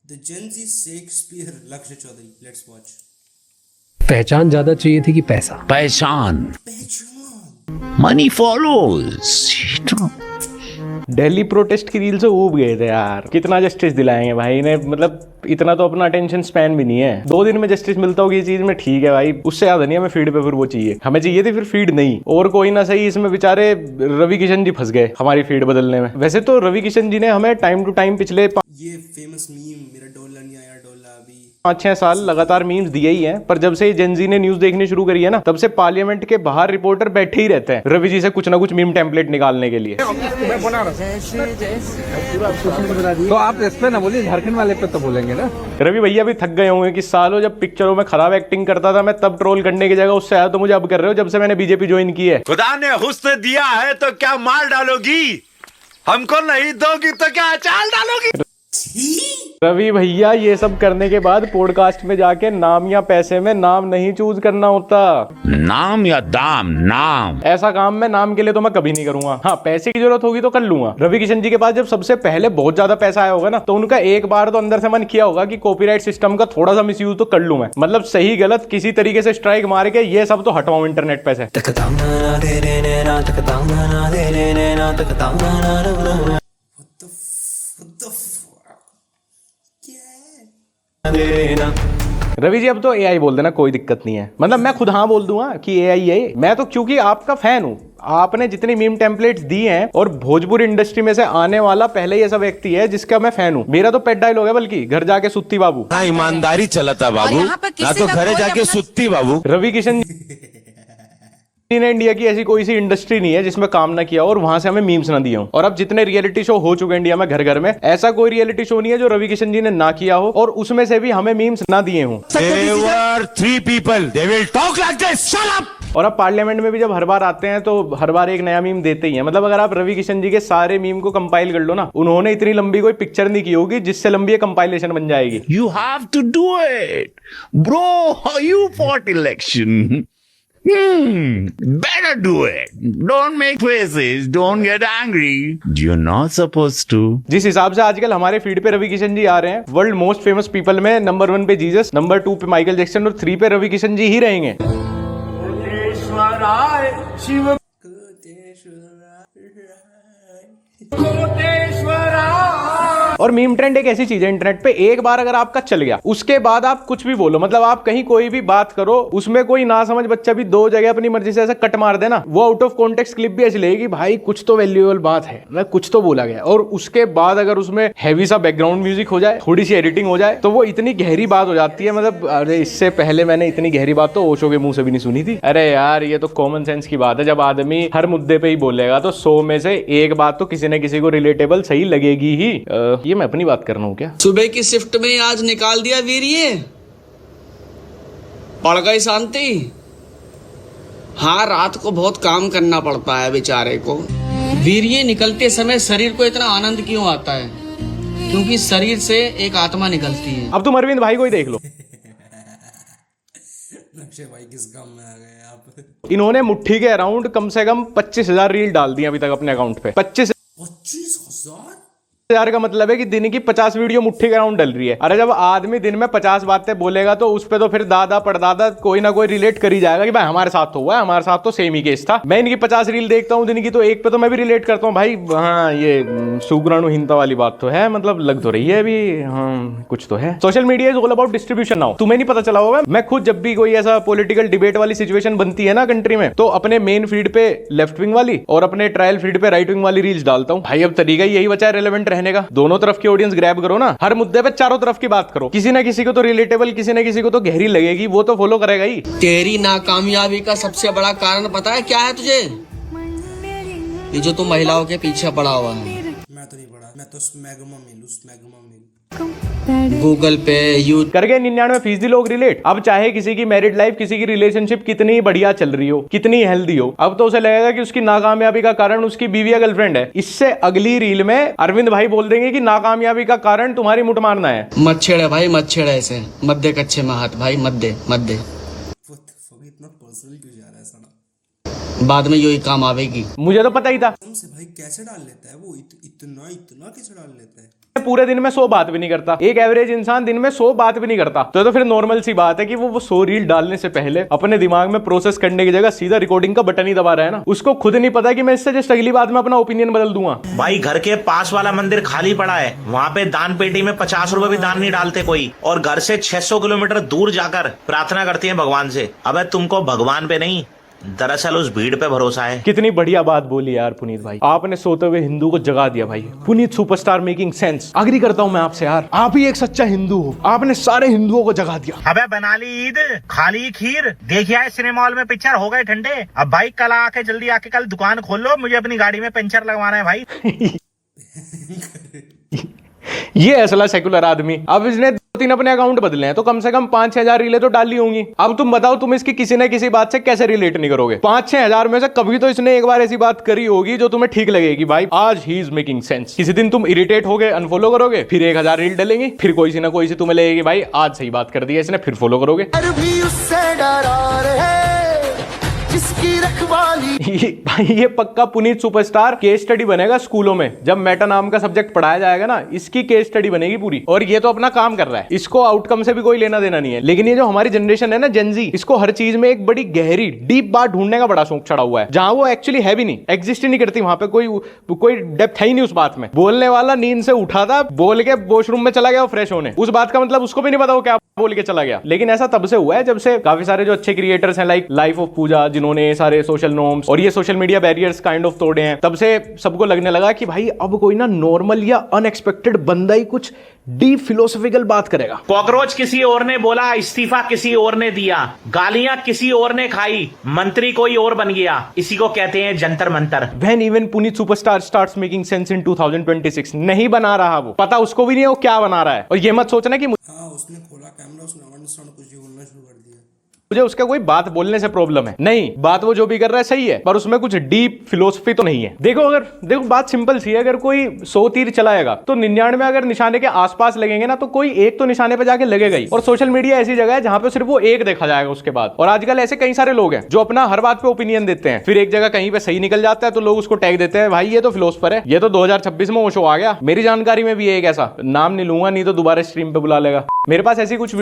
The Gen Z Shakespeare, Lakshya Chaudhary. Let's watch. पहचान ज्यादा चाहिए थी कि पैसा? पहचान, Pehchan. Money follows. Delhi protest की रील से ऊब गए थे यार। कितना जस्टिस दिलाएंगे भाई इन्हें, मतलब इतना तो अपना अटेंशन स्पैन भी नहीं है। 2 दिन में जस्टिस मिलता होगी ये चीज में, ठीक है भाई, उससे ज्यादा नहीं हमें फीड पे फिर वो चाहिए। हमें चाहिए थी फिर फीड नहीं, और कोई ना सही इसमें बेचारे रवि किशन जी फंस गए हमारी फीड बदलने में। वैसे तो रवि किशन जी ने हमें टाइम टू टाइम पिछले ये फेमस मीम, मेरा डोला नहीं आया डोला अभी। 5-6 साल लगातार मीम्स दिए ही हैं, पर जब से जेनजी ने न्यूज देखनी शुरू करी है ना, तब से पार्लियामेंट के बाहर रिपोर्टर बैठे ही रहते हैं रवि जी से कुछ ना कुछ मीम टेम्पलेट निकालने के लिए। तो आप इस पे ना बोलिए, झारखंड वाले पे तो बोलेंगे ना। रवि भैया भी थक गए होंगे कि सालों जब पिक्चरों में खराब एक्टिंग करता था मैं तब ट्रोल करने की जगह उससे आया, तो मुझे अब कर रहे हो जब से मैंने बीजेपी ज्वाइन की है। खुदा ने हुस्न दिया है तो क्या मार डालोगी, हमको नहीं दोगी तो क्या अचार डालोगी। रवि भैया ये सब करने के बाद पॉडकास्ट में जाके नाम या पैसे में नाम नहीं चूज करना होता। नाम या दाम? नाम। ऐसा काम मैं नाम के लिए तो मैं कभी नहीं करूंगा। हाँ, पैसे की जरूरत होगी तो कर लूंगा। रवि किशन जी के पास जब सबसे पहले बहुत ज्यादा पैसा आया होगा ना, तो उनका एक बार तो अंदर से मन किया होगा कि कॉपीराइट सिस्टम का थोड़ा सा मिसयूज तो कर लूं मैं। मतलब सही गलत किसी तरीके से स्ट्राइक मार के ये सब तो हटवाऊं इंटरनेट पे से। What the fuck? क्या है? रवि जी अब तो एआई बोल देना, कोई दिक्कत नहीं है। मतलब मैं खुद हाँ बोल दूंगा कि एआई है। मैं तो क्योंकि आपका फैन हूँ, आपने जितनी मीम टेम्पलेट्स दी हैं, और भोजपुरी इंडस्ट्री में से आने वाला पहले ये सब व्यक्ति है जिसका मैं फैन हूँ। मेरा तो पेट डायलॉग है, बल्कि घर जाके सुत्ती बाबू। ईमानदारी चलता बाबू, ना तो घरे जाके सुत्ती बाबू। रवि किशन ने इंडिया की ऐसी कोई सी इंडस्ट्री नहीं है जिसमें काम ना किया और वहां से हमें मीम्स ना दिए हो। और अब जितने रियलिटी शो हो चुके हैं इंडिया में घर घर में, ऐसा कोई रियलिटी शो नहीं है जो रवि किशन जी ने ना किया हो और उसमें से भी हमें मीम्स ना दिए हों। There were 3 people, they will talk like this, shut up! और अब पार्लियामेंट में भी जब हर बार आते हैं तो हर बार एक नया मीम देते ही हैं। मतलब अगर आप रवि किशन जी के सारे मीम को कंपाइल कर लो ना, उन्होंने इतनी लंबी कोई पिक्चर नहीं की होगी जिससे लंबी एक कंपाइलेशन बन जाएगी। You have to do it, bro. You fought election. Better do it. Don't make faces. Don't get angry. You're not supposed to. जिस हिसाब से आजकल हमारे फीड पे रवि किशन जी आ रहे हैं, वर्ल्ड मोस्ट फेमस पीपल में नंबर 1 पे जीसस, नंबर 2 पे माइकल जैक्सन और 3 पे रवि किशन जी ही रहेंगे। और मीम ट्रेंड एक ऐसी चीज है इंटरनेट पे, एक बार अगर आपका चल गया उसके बाद आप कुछ भी बोलो, मतलब आप कहीं कोई भी बात करो, उसमें कोई ना समझ बच्चा भी 2 जगह अपनी मर्जी से ऐसा कट मार देना, वो आउट ऑफ कॉन्टेक्स्ट क्लिप भी ऐसी लगेगी, भाई कुछ तो वैल्यूएबल बात है, मतलब कुछ तो बोला गया। और उसके बाद अगर उसमें हैवी सा बैकग्राउंड म्यूजिक हो जाए, थोड़ी सी एडिटिंग हो जाए, तो वो इतनी गहरी बात हो जाती है। मतलब अरे इससे पहले मैंने इतनी गहरी बात तो ओशो के मुंह से भी नहीं सुनी थी। अरे यार ये तो कॉमन सेंस की बात है, जब आदमी हर मुद्दे पे ही बोलेगा तो 100 में से एक बात तो किसी न किसी को रिलेटेबल सही लगेगी ही। ये मैं अपनी बात कर रहा हूँ क्या? सुबह की शिफ्ट में आज निकाल दिया वीर्य, पड़ गई शांति। हाँ, रात को बहुत काम करना पड़ता है बेचारे को। वीर्य निकलते समय शरीर को इतना आनंद क्यों आता है? क्योंकि शरीर से एक आत्मा निकलती है। अब तुम अरविंद भाई को ही देख लो। अक्षय भाई किस काम में आ गए आप? इन्होंने मुट्ठी के अराउंड कम से कम 25,000 रील डाल दी अभी तक अपने अकाउंट पे। 25,000? का मतलब है कि दिन की 50 वीडियो मुट्ठी के अराउंड डल रही है। अरे जब आदमी दिन में 50 बातें बोलेगा तो उस पे तो फिर दादा पड़दादा कोई ना कोई रिलेट कर ही जाएगा कि भाई हमारे साथ तो हुआ है, हमारे साथ तो सेम ही केस था। मैं इनकी 50 रील देखता हूँ दिन की, तो एक पे तो मैं भी रिलेट करता हूँ भाई। हाँ, ये सुग्राणुहीनता वाली बात तो है, मतलब लग तो रही है अभी। हाँ, कुछ तो है। Social media is all about distribution now. तुम्हें नहीं पता चला होगा, मैं खुद जब भी कोई ऐसा पॉलिटिकल डिबेट वाली सिचुएशन बनती है ना कंट्री में, तो अपने मेन फीड पे लेफ्ट विंग वाली और अपने ट्रायल फीड पे राइट विंग वाली रील्स डालता हूँ। भाई अब तरीका यही बचा है रेलेवेंट रहने का, दोनों तरफ की ऑडियंस ग्रैब करो ना, हर मुद्दे पे चारों तरफ की बात करो, किसी ना किसी को तो रिलेटेबल, किसी ना किसी को तो गहरी लगेगी, वो तो फॉलो करेगा ही। तेरी नाकामयाबी का सबसे बड़ा कारण पता है क्या है तुझे? ये जो तू महिलाओं के पीछे पड़ा हुआ है। मैं तो नहीं पढ़ा, मैं तो स्मैग्मा मिलूं, स्मैग्मा मिल। गूगल पे यूट्यूब कर गए 99% लोग रिलेट। अब चाहे किसी की मैरिड लाइफ, किसी की रिलेशनशिप कितनी बढ़िया चल रही हो, कितनी हेल्दी हो, अब तो उसे लगेगा कि उसकी नाकामयाबी का कारण उसकी बीवी या गर्लफ्रेंड है। इससे अगली रील में अरविंद भाई बोल देंगे कि नाकामयाबी का कारण तुम्हारी मुठ मारना है। मत छेड़े भाई, मत छेड़े ऐसे, मत दे कच्चे में हाथ भाई, मत दे, मत दे। इतना पर्सनल क्यों जा रहा है साला? बाद में यही काम आवेगी। मुझे तो पता ही था। से भाई कैसे डाल लेता है वो इतना इतना कैसे डाल लेता है? पूरे दिन में 100 बात भी नहीं करता। एक एवरेज इंसान दिन में 100 बात भी नहीं करता। तो फिर नॉर्मल सी बात है कि वो 100 रील डालने से पहले अपने दिमाग में प्रोसेस करने की जगह सीधा रिकॉर्डिंग का बटन ही दबा रहा है ना। उसको खुद नहीं पता कि मैं इससे जस्ट अगली बात में अपना ओपिनियन बदल दूंगा। भाई घर के पास वाला मंदिर खाली पड़ा है, वहाँ पे दान पेटी में 50 रुपए भी दान नहीं डालते कोई, और घर से 600 किलोमीटर दूर जाकर प्रार्थना करती है भगवान से। अबे तुमको भगवान पे नहीं, दरअसल उस भीड़ पे भरोसा है। कितनी बढ़िया बात बोली यार पुनीत भाई, आपने सोते हुए हिंदू को जगा दिया भाई। Puneet superstar making sense. Agree करता हूं मैं आपसे यार, आप ही एक सच्चा हिंदू हो, आपने सारे हिंदुओं को जगा दिया। अबे बना ली ईद, खाली खीर, देखिए आए सिनेमा हॉल में पिक्चर, हो गए ठंडे। अब भाई कल आके जल्दी आके कल दुकान खोल लो, मुझे अपनी गाड़ी में पंचर लगवाना है भाई। ये असला सेकुलर आदमी। अब इसने 2-3 अपने अकाउंट बदले हैं तो कम से कम 5-6 हजार रीलें तो डाली होंगी। अब तुम बताओ, तुम इसकी किसी न किसी बात से कैसे रिलेट नहीं करोगे? 5-6 हजार में से कभी तो इसने एक बार ऐसी बात करी होगी जो तुम्हें ठीक लगेगी। भाई आज ही इज मेकिंग सेंस। किसी दिन तुम इरिटेट होगे, अनफॉलो करोगे, फिर 1000 रील डलेंगी, फिर कोई सी ना कोई सी तुम्हें लगेगी भाई आज सही बात कर दी है इसने, फिर फॉलो करोगे। भाई ये पक्का पुनीत सुपरस्टार केस स्टडी बनेगा स्कूलों में। जब मेटा नाम का सब्जेक्ट पढ़ाया जाएगा ना, इसकी केस स्टडी बनेगी पूरी। और ये तो अपना काम कर रहा है, इसको आउटकम से भी कोई लेना देना नहीं है। लेकिन ये जो हमारी जनरेशन है ना, जेनजी, इसको हर चीज में एक बड़ी गहरी डीप बात ढूंढने का बड़ा शौक चढ़ा हुआ है, जहां वो एक्चुअली है भी नहीं, एग्जिस्ट ही नहीं करती। वहां पे कोई डेप्थ है ही नहीं उस बात में। बोलने वाला नींद से उठा था, बोल के वॉशरूम में चला गया वो फ्रेश होने, उस बात का मतलब उसको भी नहीं पता वो क्या बोल के चला गया। लेकिन ऐसा तब से हुआ है जब से काफी सारे जो अच्छे क्रिएटर्स हैं लाइक लाइफ ऑफ पूजा, जिन्होंने सारे सोशल नॉर्म्स और ये social media barriers kind of तोड़े हैं, तब से सबको लगने लगा कि भाई अब कोई ना नॉर्मल या अनएक्सपेक्टेड बंदा ही कुछ डीप फिलोसॉफिकल बात करेगा। कॉकरोच किसी और ने बोला, इस्तीफा किसी और ने दिया, गालियां किसी और ने खाई, मंत्री कोई और बन गया। इसी को कहते हैं Jantar Mantar. When even Puneet superstar starts making sense in 2026, नहीं बना रहा वो, पता उसको भी नहीं है वो क्या बना रहा है। और ये मत सोचना कि हाँ उसने खोला कैमरा, उसने कुछ भी बोलना शुरू कर दिया। मुझे उसका कोई बात बोलने से प्रॉब्लम है नहीं, बात वो जो भी कर रहा है सही है, पर उसमें कुछ डीप फिलोसफी तो नहीं है। देखो बात सिंपल सी है, अगर कोई 100 तीर चलाएगा तो 99 अगर निशाने के आसपास लगेंगे ना, तो कोई एक तो निशाने पे जाके लगेगा ही। और सोशल मीडिया ऐसी जगह है जहां पे सिर्फ वो एक देखा जाएगा उसके बाद। और आजकल ऐसे कई सारे लोग हैं जो अपना हर बात पे ओपिनियन देते हैं, फिर एक जगह कहीं पे सही निकल जाता है तो लोग उसको टैग देते हैं, भाई ये तो फिलोसफर है, ये तो 2026 में वो शो आ गया। मेरी जानकारी में भी एक ऐसा, नाम नहीं लूंगा नहीं तो दोबारा स्ट्रीम पे बुला लेगा। मेरे पास ऐसी कुछ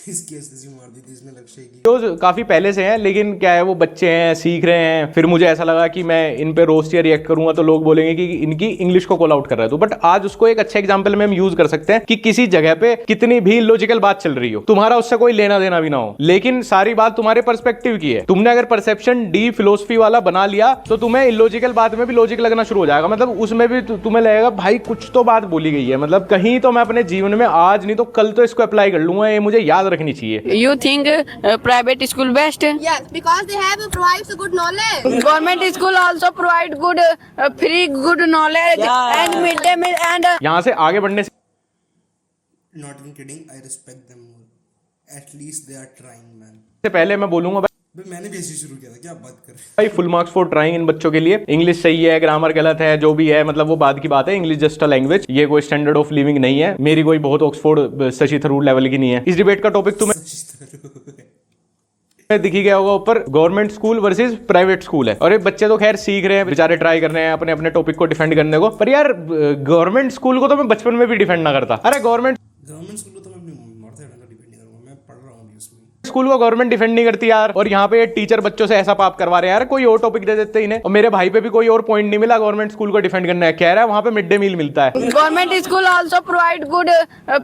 मार दी थी इसने लक्ष्य की। जो काफी पहले से हैं, लेकिन क्या है वो बच्चे हैं, सीख रहे हैं। फिर मुझे ऐसा लगा कि मैं इन पे रोस्ट या रिएक्ट करूंगा तो लोग बोलेंगे कि इनकी इंग्लिश को कॉल आउट कर रहा है। तो बट आज उसको एक अच्छे एग्जांपल में हम यूज कर सकते हैं कि किसी जगह पे कितनी भी लॉजिकल बात चल रही हो, तुम्हारा उससे कोई लेना देना भी ना हो, लेकिन सारी बात तुम्हारे पर्सपेक्टिव की है। तुमने अगर परसेप्शन डीप फिलोसफी वाला बना लिया तो तुम्हें इलॉजिकल बात में भी लॉजिक लगना शुरू हो जाएगा। मतलब उसमें भी तुम्हें लगेगा भाई कुछ तो बात बोली गई है, मतलब कहीं तो मैं अपने जीवन में आज नहीं तो कल तो इसको अप्लाई कर लूंगा, ये मुझे याद रखनी चाहिए। You think private school best? Yes, because they have provides good knowledge. Government school also provide good free good knowledge and midday meal and यहाँ से आगे बढ़ने से Not even kidding, I respect them more. At least they are trying, man. पहले मैं बोलूंगा भाई मैंने भी ऐसे शुरू किया था, क्या बात कर रहे हैं भाई, full marks for trying in बच्चों के लिए। इंग्लिश सही है, ग्रामर गलत है, जो भी है मतलब वो बात की बात है। इंग्लिश जस्ट अ लैंग्वेज, ये कोई स्टैंडर्ड ऑफ लिविंग नहीं है। मेरी कोई बहुत ऑक्सफोर्ड शशि थरूर लेवल की नहीं है। इस डिबेट का टॉपिक तुम्हें दिखी गया होगा ऊपर, government school versus private school है। और ये बच्चे तो खैर सीख रहे हैं, बेचारे ट्राई कर रहे हैं अपने अपने टॉपिक को डिफेंड करने को। पर यार गवर्नमेंट स्कूल को तो मैं बचपन में भी डिफेंड ना करता। अरे गवर्नमेंट स्कूल को तो मैं अपनी माता पिता को डिफेंड करूंगा, मैं पढ़ रहा हूं अभी उसमें। स्कूल को गवर्नमेंट डिफेंड नहीं करती यार। और यहाँ पे टीचर बच्चों से ऐसा पाप करवा रहे हैं यार, कोई और टॉपिक दे देते इन्हें। और मेरे भाई पे भी कोई और पॉइंट नहीं मिला गवर्नमेंट स्कूल को डिफेंड करना है, कह रहा है वहाँ पे मिड डे मील मिलता है। government school also provide good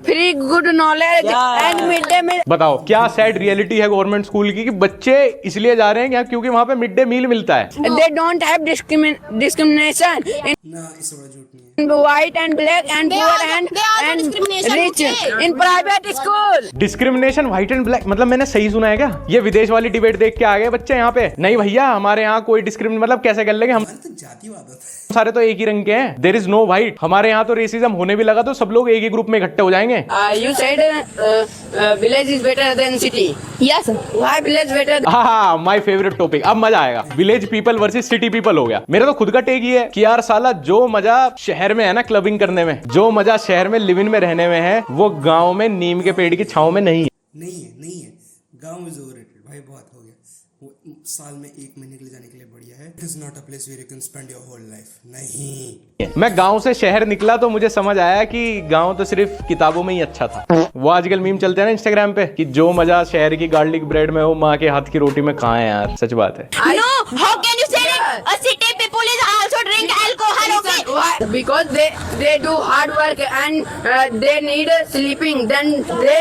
free good knowledge and midday meal. बताओ क्या सैड रियलिटी है गवर्नमेंट स्कूल की, कि बच्चे इसलिए जा रहे हैं क्या, क्योंकि वहाँ पे मिड डे मील मिलता है। They don't have discrimination ना इससे बड़ा झूठ नहीं है। in white and black and They poor are- and they are and discrimination, rich okay? in private school. Discrimination white and black, मतलब मैंने सही सुना है क्या? ये विदेश वाली डिबेट देख के आ गए बच्चे यहाँ पे? नहीं भैया, हमारे यहाँ कोई डिस्क्रिमिनेशन मतलब कैसे कर लेंगे हम, अरे तो जातिवाद होता है। सारे तो एक ही रंग के हैं। There is no white. हमारे यहाँ तो रेसिज्म होने भी लगा तो सब लोग एक ही ग्रुप में इकट्ठे हो जाएंगे। You said village is better than city. Yes. Why village better? हाँ, माय फेवरेट टॉपिक। अब मजा आएगा। Village people versus city people हो गया। मेरा तो खुद का टेक ही है कि यार साला जो मजा शहर में है ना क्लबिंग करने में, जो मजा शहर में लिव इन में रहने में है, वो गाँव में नीम के पेड़ की छांव में नहीं है। नहीं है गांव इज ओवररेटेड भाई, बहुत हो गया। वो साल में 1 महीने के लिए जाने के लिए बढ़िया है। It is not a place where you can spend your whole life. नहीं, मैं गांव से शहर निकला तो मुझे समझ आया कि गांव तो सिर्फ किताबों में ही अच्छा था। वो आजकल मीम चलते हैं ना इंस्टाग्राम पे कि जो मजा शहर की गार्लिक ब्रेड में हो, माँ के हाथ की रोटी में कहाँ है यार। सच बात है। No, how can you say that? A city people is also drink alcohol, okay? Why? Because they do hard work and they need sleeping. Then they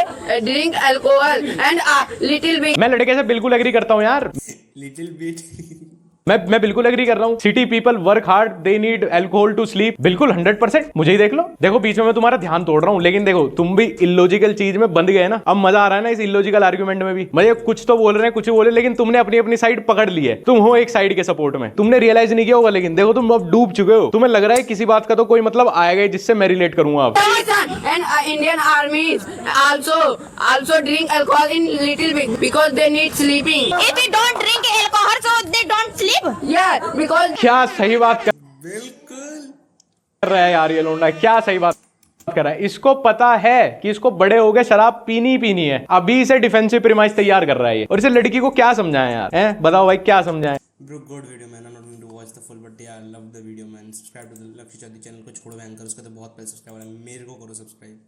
drink alcohol and a little bit. मैं लड़के से बिल्कुल agree करता हूँ यार। Little bit मैं बिल्कुल agree कर रहा हूँ। City people work hard, they need alcohol to sleep. बिल्कुल 100%। मुझे ही देख लो, देखो बीच में मैं तुम्हारा ध्यान तोड़ रहा हूँ, लेकिन देखो तुम भी इलॉजिकल चीज में बंद गए ना। अब मजा आ रहा है ना इस इलॉजिकल आर्गुमेंट में भी। मुझे कुछ तो बोल रहे हैं, कुछ बोले, लेकिन तुमने अपनी अपनी साइड पकड़ ली है। तुम हो एक साइड के सपोर्ट में, तुमने रियलाइज नहीं किया होगा, लेकिन देखो तुम अब डूब चुके हो। तुम्हें लग रहा है किसी बात का तो कोई मतलब आएगा जिससे मैं रिलेट करूंगा अब। And Indian armies also drink alcohol in little bit because they need sleeping. If you don't drink alcohol, so they don't sleep. Yeah, because क्या सही बात बिल्कुल कर रहा है यार ये लोंडा, क्या सही बात कर रहा है। इसको पता है कि इसको बड़े हो गए शराब पीनी ही पीनी है, अभी इसे डिफेंसिव प्रीमाइस तैयार कर रहा है ये। और इसे लड़की को क्या समझाएं यार, हैं बताओ भाई क्या समझाएं। Bro, good video man. I am not going to watch the full but I love the video man. Subscribe to the Lakshya Chaudhary channel को छोड़ो, एंकर उसका तो बहुत पहले सब्सक्राइबर है, मेरे को करो सब्सक्राइब।